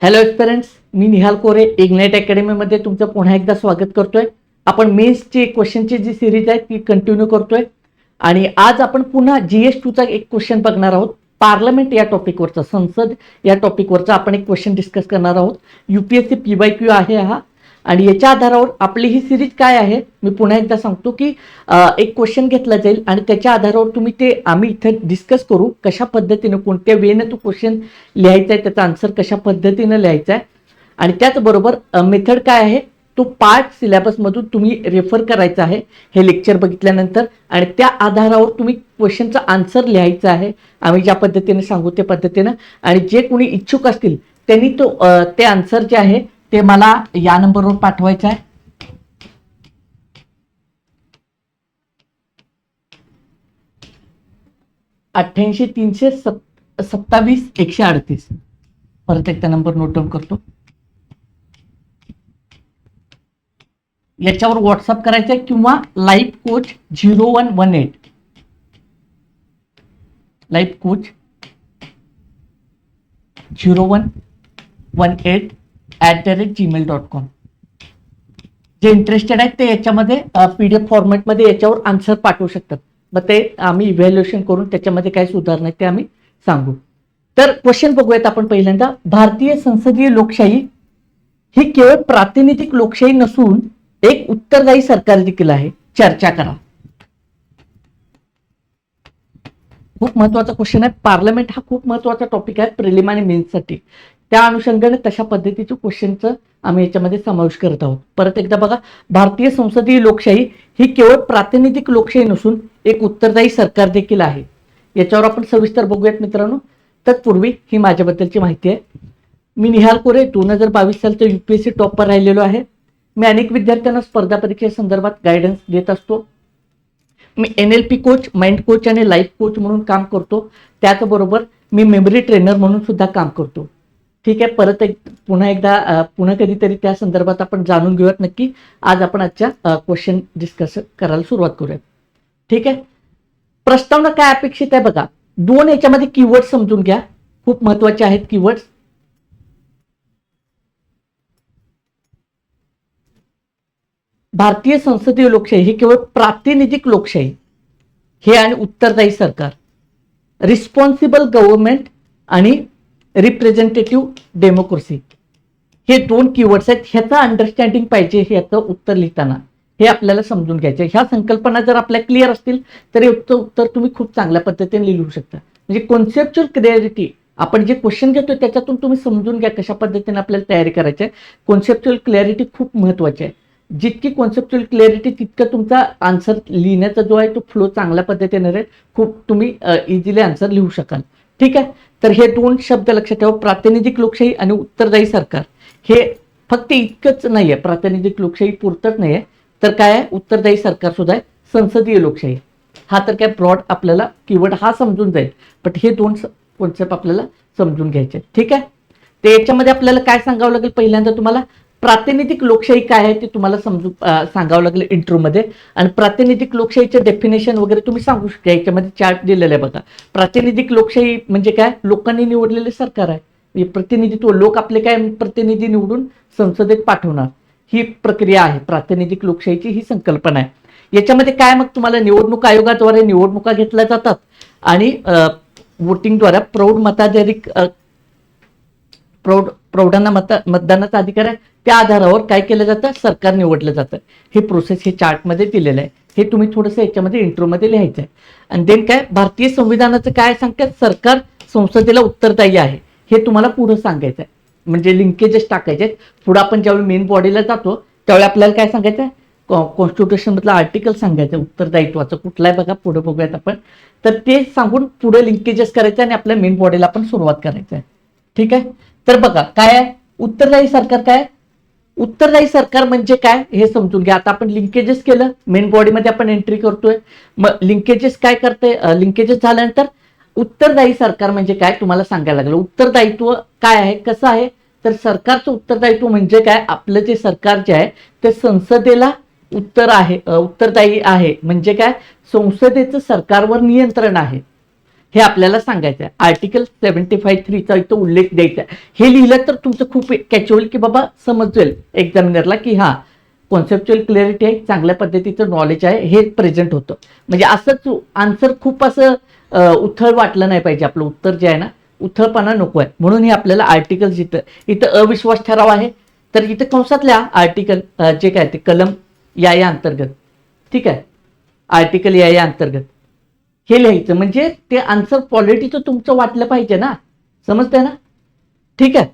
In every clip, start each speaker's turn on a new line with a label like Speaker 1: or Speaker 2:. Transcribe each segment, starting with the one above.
Speaker 1: Hello एस्पिरंट्स, मी निहाल कोरे ignite अकॅडमीमध्ये तुमचं पुन्हा एकदा स्वागत करतोय. आपण मेन्सची क्वेश्चनची जी सिरीज आहे ती कंटिन्यू करतोय आणि आज आपण पुन्हा GS2 चा एक क्वेश्चन बघणार आहोत. पार्लमेंट या टॉपिकवरचा, संसद या टॉपिकवरचा आपण एक क्वेश्चन डिस्कस करणार आहोत. UPSC PYQ आहे हा आणि याच्या आधारावर आपली ही सिरीज काय आहे मी पुन्हा एकदा सांगतो की एक क्वेश्चन घेतला जाईल आणि त्याच्या आधारावर तुम्ही ते आम्ही इथे डिस्कस करू कशा पद्धतीने कोणत्या वेने तो क्वेश्चन लिहायचा आहे, त्याचा आन्सर कशा पद्धतीने लिहायचा आहे आणि त्याचबरोबर मेथड काय आहे तो पार्ट सिलेबसमधून तुम्ही रेफर करायचा आहे हे लेक्चर बघितल्यानंतर आणि त्या आधारावर तुम्ही क्वेश्चनचा आन्सर लिहायचा आहे. आम्ही ज्या पद्धतीने सांगू त्या पद्धतीने आणि जे कोणी इच्छुक असतील त्यांनी तो ते आन्सर जे आहे ते मला या नंबरवर पाठवायचं आहे. अठ्ठ्याऐंशी 327 138. परत एकदा नंबर नोट डाऊन करतो. याच्यावर व्हॉट्सअप करायचं आहे किंवा life coach 0118 life coach 0118@gmail.com. जे इंटरेस्टेड आहेत ते याच्यामध्ये PDF फॉर्मॅटमध्ये याच्यावर आन्सर पाठवू शकतात. मग ते आम्ही इव्हॅल्युएशन करून त्याच्यामध्ये काय सुधारणा आहे ते आम्ही सांगू. तर क्वेश्चन बघूयात आपण पहिल्यांदा. भारतीय संसदीय लोकशाही ही केवळ प्रातिनिधिक लोकशाही नसून एक उत्तरदायी सरकार देखील आहे. चर्चा करा. खूप महत्वाचा क्वेश्चन आहे. पार्लमेंट हा खूप महत्वाचा टॉपिक आहे प्रिलिम आणि मेन्ससाठी. त्या अनुषंगाने तशा पद्धतीच्या क्वेश्चनचं आम्ही याच्यामध्ये समावेश करत आहोत. परत एकदा बघा, भारतीय संसदीय लोकशाही ही केवळ प्रातिनिधिक लोकशाही नसून एक उत्तरदायी सरकार देखील आहे. याच्यावर आपण सविस्तर बघूयात मित्रांनो. तत्पूर्वी ही माझ्याबद्दलची माहिती आहे. मी निहाल कोरे 2022 सालचा UPSC टॉपर राहिलेलो आहे. मी अनेक विद्यार्थ्यांना स्पर्धा परीक्षेसंदर्भात गायडन्स देत असतो. मी NLP कोच, माइंड कोच आणि लाईफ कोच म्हणून काम करतो. त्याचबरोबर मी मेमरी ट्रेनर म्हणून सुद्धा काम करतो. ठीक आहे, परत पुन्हा कधीतरी त्या संदर्भात आपण जाणून घेऊयात नक्की. आज आपण आजच्या क्वेश्चन डिस्कस करायला सुरुवात करूयात. ठीक आहे, प्रस्तावना काय अपेक्षित आहे बघा. दोन याच्यामध्ये कीवर्ड समजून घ्या, खूप महत्वाचे आहेत कीवर्ड्स. भारतीय संसदीय लोकशाही ही केवळ प्रातिनिधिक लोकशाही हे आणि उत्तरदायी सरकार, रिस्पॉन्सिबल गव्हर्नमेंट आणि रिप्रेझेंटेटिव्ह डेमोक्रेसी हे दोन कीवर्ड्स आहेत. ह्याचं अंडरस्टँडिंग पाहिजे ह्याचं उत्तर लिहिताना हे आपल्याला समजून घ्यायचं. ह्या संकल्पना जर आपल्या क्लिअर असतील तर उत्तर तुम्ही खूप चांगल्या पद्धतीने लिहू शकता. म्हणजे कॉन्सेप्च्युअल क्लॅरिटी, आपण जे क्वेश्चन घेतोय त्याच्यातून तुम्ही समजून घ्या कशा पद्धतीने आपल्याला तयारी करायची आहे. कॉन्सेप्च्युअल क्लॅरिटी खूप महत्वाची आहे. जितकी कॉन्सेप्च्युअल क्लॅरिटी तितकं तुमचा आन्सर लिहिण्याचा जो आहे तो फ्लो चांगल्या पद्धतीने राहील. खूप तुम्ही इझिली आन्सर लिहू शकाल. ठीक आहे, तर हे दोन शब्द लक्षात ठेवा, प्रातिनिधिक लोकशाही आणि उत्तरदायी सरकार. हे फक्त इतकंच नाहीये, प्रातिनिधिक लोकशाही पुरतच नाहीये, तर काय आहे उत्तरदायी सरकार सुद्धा आहे. संसदीय लोकशाही हा तर काय ब्रॉड आपल्याला कीवर्ड हा समजून जाईल, पण हे दोन कॉन्सेप्ट आपल्याला समजून घ्यायचे. ठीक आहे, तर याच्यामध्ये आपल्याला काय सांगावं लागेल, पहिल्यांदा तुम्हाला प्रातिनिधिक लोकशाही काय आहे ते तुम्हाला सांगावं लागेल इंट्रोमध्ये. आणि प्रातिनिधिक लोकशाहीचे डेफिनेशन वगैरे तुम्ही सांगू शकता. याच्यामध्ये चार्ट दिलेला आहे बघा. प्रातिनिधिक लोकशाही म्हणजे काय, लोकांनी निवडलेले सरकार आहे. प्रतिनिधित्व, लोक आपले काय प्रतिनिधी निवडून संसदेत पाठवणार, ही प्रक्रिया आहे प्रातिनिधिक लोकशाहीची, ही संकल्पना आहे. याच्यामध्ये काय मग तुम्हाला निवडणूक आयोगाद्वारे निवडणुका घेतल्या जातात आणि वोटिंगद्वारा प्रौढांना मतदानाचा अधिकार आहे. त्या आधारावर काय केलं जातं, सरकार निवडलं जातं. हे प्रोसेस हे चार्टमध्ये दिलेलं आहे. हे तुम्ही थोडंसं याच्यामध्ये इंट्रोमध्ये लिहायचं आहे. आणि देन काय भारतीय संविधानाचं काय सांगतात, सरकार संसदेला उत्तरदायी आहे हे तुम्हाला पुढे सांगायचं आहे. म्हणजे लिंकेजेस टाकायचे आहेत. पुढे आपण ज्यावेळी मेन बॉडीला जातो त्यावेळी आपल्याला काय सांगायचं आहे, कॉन्स्टिट्यूशन मधलं आर्टिकल सांगायचं उत्तरदायित्वाचं कुठलं आहे बघा, पुढे बघूयात आपण. तर ते सांगून पुढे लिंकेजेस करायचं आणि आपल्या मेन बॉडीला आपण सुरुवात करायचं आहे. ठीक आहे, तर बघा काय आहे उत्तरदायी सरकार. काय उत्तरदायी सरकार म्हणजे काय हे समजून घ्या. आता आपण लिंकेजेस केलं, मेन बॉडीमध्ये आपण एंट्री करतोय. मग लिंकेजेस काय करते, लिंकेजेस झाल्यानंतर उत्तरदायी सरकार म्हणजे काय तुम्हाला सांगायला लागलं. उत्तरदायित्व काय आहे, कसं आहे, तर सरकारचं उत्तरदायित्व म्हणजे काय, आपलं जे सरकार जे आहे ते संसदेला उत्तरदायी आहे. म्हणजे काय, संसदेचं सरकारवर नियंत्रण आहे. हे आपल्याला सांगायचं आहे. आर्टिकल 75(3) इथं उल्लेख द्यायचा आहे. हे लिहिलं तर तुमचं खूप कॅच्युअल की बाबा समजेल एक्झामिनरला की हा कॉन्सेप्च्युअल क्लॅरिटी आहे, चांगल्या पद्धतीचं नॉलेज आहे, हे प्रेझेंट होतं. म्हणजे असंच आन्सर खूप असं उथळ वाटलं नाही पाहिजे. आपलं उत्तर जे आहे ना उथळपणा नको आहे. म्हणून हे आपल्याला आर्टिकल इथं अविश्वास ठराव आहे तर इथं कंसातल्या आर्टिकल जे काय ते कलम या अंतर्गत, ठीक आहे, आर्टिकल या अंतर्गत हे लिहायचं. म्हणजे ते आन्सर क्वालिटीचं तुमचं वाटलं पाहिजे ना, समजतंय ना, ठीक आहे.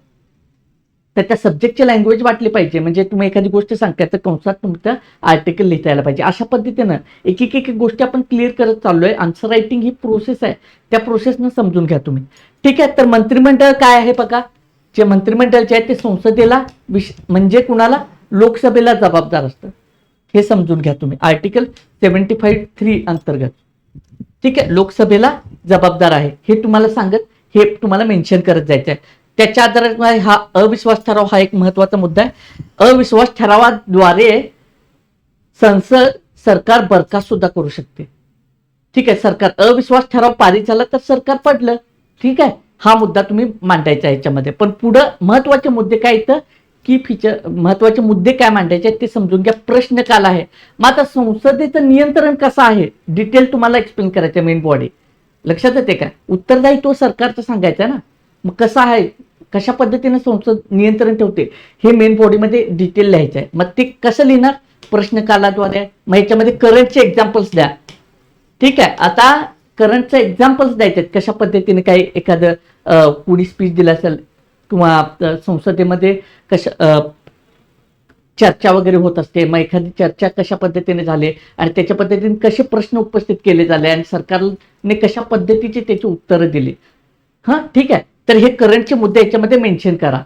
Speaker 1: तर त्या सब्जेक्टची लँग्वेज वाटली पाहिजे. म्हणजे तुम्ही एखादी गोष्ट सांगताय तर कंसात तुमचं आर्टिकल लिहिता यायला पाहिजे. अशा पद्धतीनं एक एक गोष्टी आपण क्लिअर करत चाललोय. आन्सर रायटिंग ही प्रोसेस आहे, त्या प्रोसेसनं समजून घ्या तुम्ही, ठीक आहे. तर मंत्रिमंडळ काय आहे बघा, जे मंत्रिमंडळचे आहे ते संसदेला म्हणजे कुणाला, लोकसभेला जबाबदार असतं. हे समजून घ्या तुम्ही आर्टिकल 75(3) अंतर्गत, ठीक आहे. लोकसभेला जबाबदार आहे हे तुम्हाला सांगत, हे तुम्हाला मेन्शन करत जायचं आहे. त्याच्या आधारे हा अविश्वास ठराव हा एक महत्वाचा मुद्दा आहे. अविश्वास ठरावाद्वारे संसद सरकार बरखास्त सुद्धा करू शकते, ठीक आहे. सरकार अविश्वास ठराव पारित झाला तर सरकार पडलं, ठीक आहे. हा मुद्दा तुम्ही मांडायचा याच्यामध्ये. पण पुढं महत्वाचे मुद्दे काय येतं की महत्वाचे मुद्दे काय मांडायचे ते समजून घ्या. प्रश्न काल आहे, मग आता संसदेचं नियंत्रण कसं आहे डिटेल तुम्हाला एक्सप्लेन करायचं. मेन बॉडी लक्षात येते का, उत्तरदायित्व सरकारचं सांगायचं ना, मग कसं आहे, कशा पद्धतीने संसद नियंत्रण ठेवते हे मेन बॉडीमध्ये डिटेल लिहायचं आहे. मग ते कसं लिहिणार, प्रश्न कालाद्वारे. मग याच्यामध्ये करंटचे एक्झाम्पल्स द्या, ठीक आहे. आता करंटचे एक्झाम्पल्स द्यायचे कशा पद्धतीने, काही एखादं कुणी स्पीच दिला असेल किंवा संसदेमध्ये चर्चा वगैरे होत असते, मग एखादी चर्चा कशा पद्धतीने झाली आणि त्याच्या पद्धतीने कसे प्रश्न उपस्थित केले झाले आणि सरकारने कशा पद्धतीची त्याची उत्तरं दिली, हां, ठीक आहे. तर हे करंटचे मुद्दे याच्यामध्ये मेन्शन करा.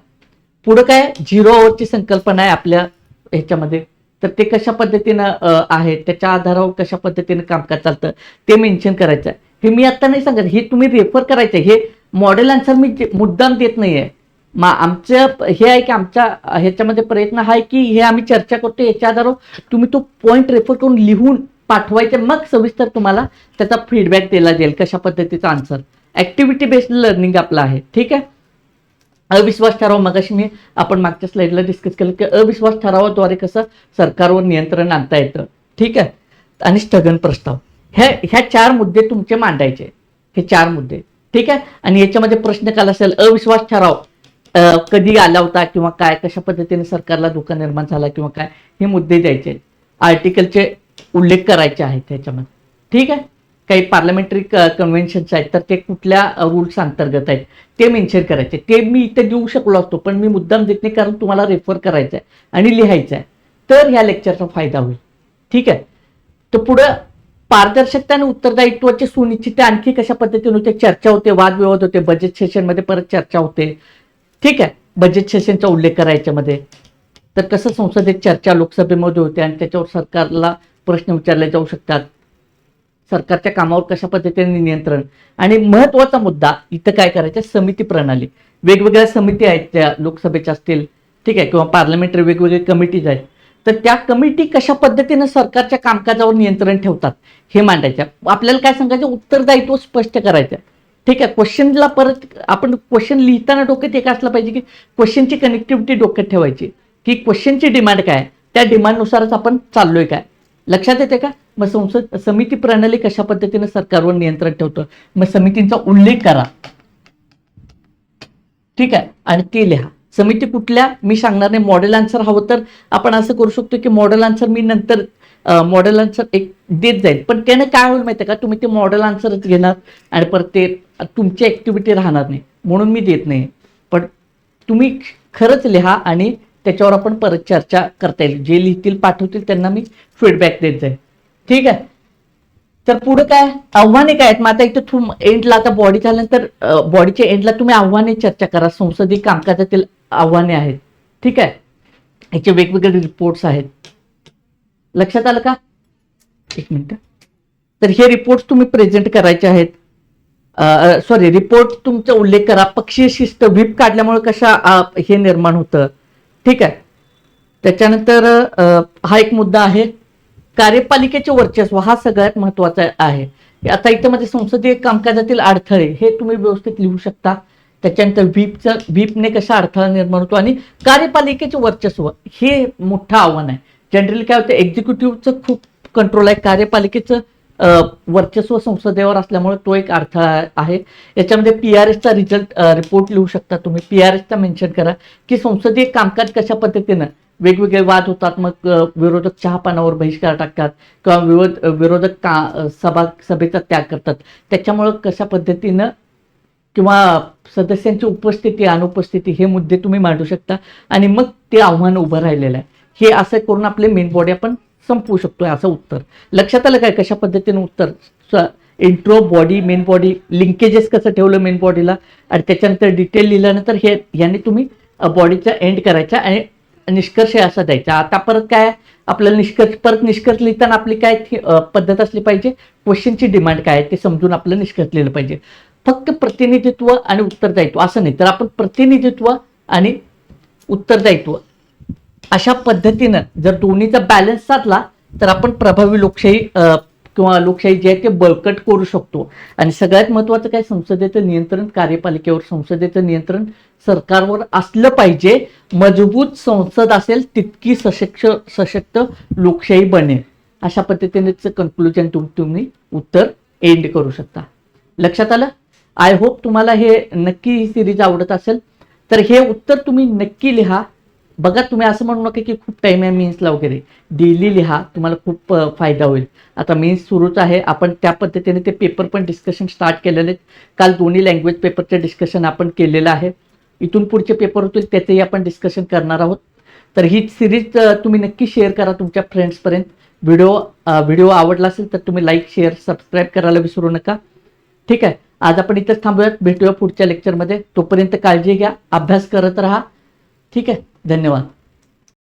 Speaker 1: पुढं काय, 0 आवरची संकल्पना आहे आपल्या ह्याच्यामध्ये, तर ते कशा पद्धतीनं आहे, त्याच्या आधारावर कशा पद्धतीने कामकाज चालतं ते मेन्शन करायचं आहे. हे मी आता नाही सांगत, हे तुम्ही रेफर करायचं. हे मॉडेल आन्सर मी मुद्दाम देत नाहीये. मग आमचं हे आहे की आमच्या ह्याच्यामध्ये प्रयत्न आहे की हे आम्ही चर्चा करतो, याच्या आधारावर तुम्ही तो पॉईंट रेफर करून लिहून पाठवायचे, मग सविस्तर तुम्हाला त्याचा फीडबॅक दिला जाईल कशा पद्धतीचा आन्सर. ऍक्टिव्हिटी बेस्ड लर्निंग आपलं आहे, ठीक आहे. अविश्वास ठराव मगाशी मी आपण मागच्या स्लाइडला डिस्कस केलं की अविश्वास ठरावाद्वारे कसं सरकारवर नियंत्रण आणता येतं, ठीक आहे. आणि स्थगन प्रस्ताव, ह्या 4 मुद्दे तुमचे मांडायचे, हे 4 मुद्दे, ठीक आहे. आणि याच्यामध्ये प्रश्न काल असेल अविश्वास ठराव कधी आला होता किंवा काय, कशा पद्धतीने सरकारला धोका निर्माण झाला किंवा काय, हे मुद्दे द्यायचे. आर्टिकलचे उल्लेख करायचे आहेत त्याच्यामध्ये, ठीक आहे. काही पार्लमेंटरी कन्व्हेन्शन्स आहेत तर ते कुठल्या रूल्स अंतर्गत आहेत ते मेन्शन करायचे. ते मी इथे देऊ शकलो असतो पण मी मुद्दाम देत नाही, कारण तुम्हाला रेफर करायचं आहे आणि लिहायचं आहे, तर ह्या लेक्चरचा फायदा होईल, ठीक आहे. तर पुढं पारदर्शकता आणि उत्तरदायित्वाचे सुनिश्चित आणखी कशा पद्धतीने होते, चर्चा होते, वादविवाद होते, बजेट सेशनमध्ये परत चर्चा होते, ठीक आहे. बजेट सेशनचा उल्लेख करायच्यामध्ये, तर कसं संसदेत चर्चा लोकसभेमध्ये होते आणि त्याच्यावर सरकारला प्रश्न विचारले जाऊ शकतात, सरकारच्या कामावर कशा पद्धतीने नियंत्रण. आणि महत्वाचा मुद्दा इथं काय करायचं, समिती प्रणाली. वेगवेगळ्या समिती आहेत त्या लोकसभेच्या असतील, ठीक आहे, किंवा पार्लमेंटरी वेगवेगळे कमिटीज आहेत, तर त्या कमिटी कशा पद्धतीने सरकारच्या कामकाजावर नियंत्रण ठेवतात हे मांडायचं. आपल्याला काय सांगायचं, उत्तरदायित्व स्पष्ट करायचं, ठीक आहे. क्वेश्चनला परत आपण क्वेश्चन लिहिताना डोक्यात एक असलं पाहिजे की क्वेश्चनची कनेक्टिव्हिटी डोक्यात ठेवायची, की क्वेश्चनची डिमांड काय, त्या डिमांडनुसारच आपण चाललोय काय, लक्षात येते का. मग समिती प्रणाली कशा पद्धतीने सरकारवर नियंत्रण ठेवतं, मग समितींचा उल्लेख करा, ठीक आहे. आणि ते लिहा. समिती कुठल्या मी सांगणार नाही. मॉडेल आन्सर हवं तर आपण असं करू शकतो की मॉडेल आन्सर मी नंतर मॉडेल आन्सर एक देत जाईल, पण त्याने काय होईल माहिती आहे का, तुम्ही ते मॉडेल आन्सरच घेणार आणि परत ते तुमची ऍक्टिव्हिटी राहणार नाही, म्हणून मी देत नाही. पण तुम्ही खरंच लिहा आणि त्याच्यावर आपण परत चर्चा करता येईल. जे लिहितील पाठवतील त्यांना मी फीडबॅक देत जाईल, ठीक आहे. तर पुढे काय आव्हाने काय आहेत, मग आता इथं एंडला आता बॉडी झाल्यानंतर बॉडीच्या एंडला तुम्ही आव्हाने चर्चा करा. संसदीय कामकाजातील आव्हाने आहेत, ठीक आहे. याचे वेगवेगळे रिपोर्ट्स आहेत, लक्षात आलं का. एक मिनिट. तर हे रिपोर्ट तुम्ही प्रेझेंट करायचे आहेत. सॉरी, रिपोर्ट तुमचा उल्लेख करा. पक्षीय शिस्त व्हीप काढल्यामुळे कशा हे निर्माण होतं, ठीक आहे. त्याच्यानंतर हा एक मुद्दा आहे, कार्यपालिकेचे वर्चस्व, हा सगळ्यात महत्वाचा आहे. आता इथं मध्ये संसदीय कामकाजातील अडथळे हे तुम्ही व्यवस्थित लिहू शकता. त्याच्यानंतर व्हीपने कसा अडथळा निर्माण होतो आणि कार्यपालिकेचे वर्चस्व हे मोठं आव्हान आहे. जनरली काय होतं, एक्झिक्युटिव्हचं खूप कंट्रोल आहे, कार्यपालिकेचं वर्चस्व संसदेवर असल्यामुळे तो एक अडथळा आहे. याच्यामध्ये PRSचा रिपोर्ट लिहू शकता तुम्ही. PRSचा मेन्शन करा की संसदीय कामकाज कशा पद्धतीनं वेगवेगळे वाद होतात, मग विरोधक चहापानावर बहिष्कार टाकतात किंवा विरोधक सभेचा त्याग करतात, त्याच्यामुळं कशा पद्धतीनं किंवा सदस्यांची उपस्थिती अनुपस्थिती हे मुद्दे तुम्ही मांडू शकता आणि मग ते आव्हान उभं राहिलेलं आहे. हे असं करून आपले मेन बॉडी आपण संपवू शकतोय. असं उत्तर लक्षात आलं काय, कशा पद्धतीने उत्तर intro body main body linkages कसं ठेवलं मेन बॉडीला आणि त्याच्यानंतर डिटेल लिहिल्यानंतर हे याने तुम्ही बॉडीचा एंड करायचा आणि निष्कर्ष असा द्यायचा. आता परत काय आपल्याला निष्कर्ष लिहिताना आपली काय पद्धत असली पाहिजे, क्वेश्चनची डिमांड काय आहे ते समजून आपलं निष्कर्ष लिहिलं पाहिजे. फक्त प्रतिनिधित्व आणि उत्तरदायित्व असं नाही, तर आपण प्रतिनिधित्व आणि उत्तरदायित्व अशा पद्धतीनं जर दोन्हीचा बॅलन्स साधला तर आपण प्रभावी लोकशाही किंवा लोकशाही जी आहे ते बळकट करू शकतो. आणि सगळ्यात महत्त्वाचं काय, संसदेचं नियंत्रण कार्यपालिकेवर, संसदेचं नियंत्रण सरकारवर असलं पाहिजे. मजबूत संसद असेल तितकी सशक्त लोकशाही बनेल. अशा पद्धतीनेच कन्क्लुजन तुम्ही उत्तर एंड करू शकता. लक्षात आलं? आय होप तुम्हाला हे नक्की ही सिरीज आवडत असेल. तर हे उत्तर तुम्ही नक्की लिहा. बघा, तुम्ही असं म्हणू नका की खूप टाईम आहे मेन्सला वगैरे, डेली लिहा, तुम्हाला खूप फायदा होईल. आता मेन्स सुरूच आहे, आपण त्या पद्धतीने ते पेपर पण डिस्कशन स्टार्ट केलेले आहेत. काल दोन्ही लँग्वेज पेपरचे डिस्कशन आपण केलेलं आहे. इथून पुढचे पेपर होतील त्याचेही आपण डिस्कशन करणार आहोत. तर ही सिरीज तुम्ही नक्की शेअर करा तुमच्या फ्रेंड्सपर्यंत. व्हिडिओ आवडला असेल तर तुम्ही लाईक शेअर सबस्क्राईब करायला विसरू नका. ठीक आहे, आज आपण इथंच थांबूयात. भेटूया पुढच्या लेक्चरमध्ये. तोपर्यंत काळजी घ्या, अभ्यास करत राहा. ठीक आहे, धन्यवाद.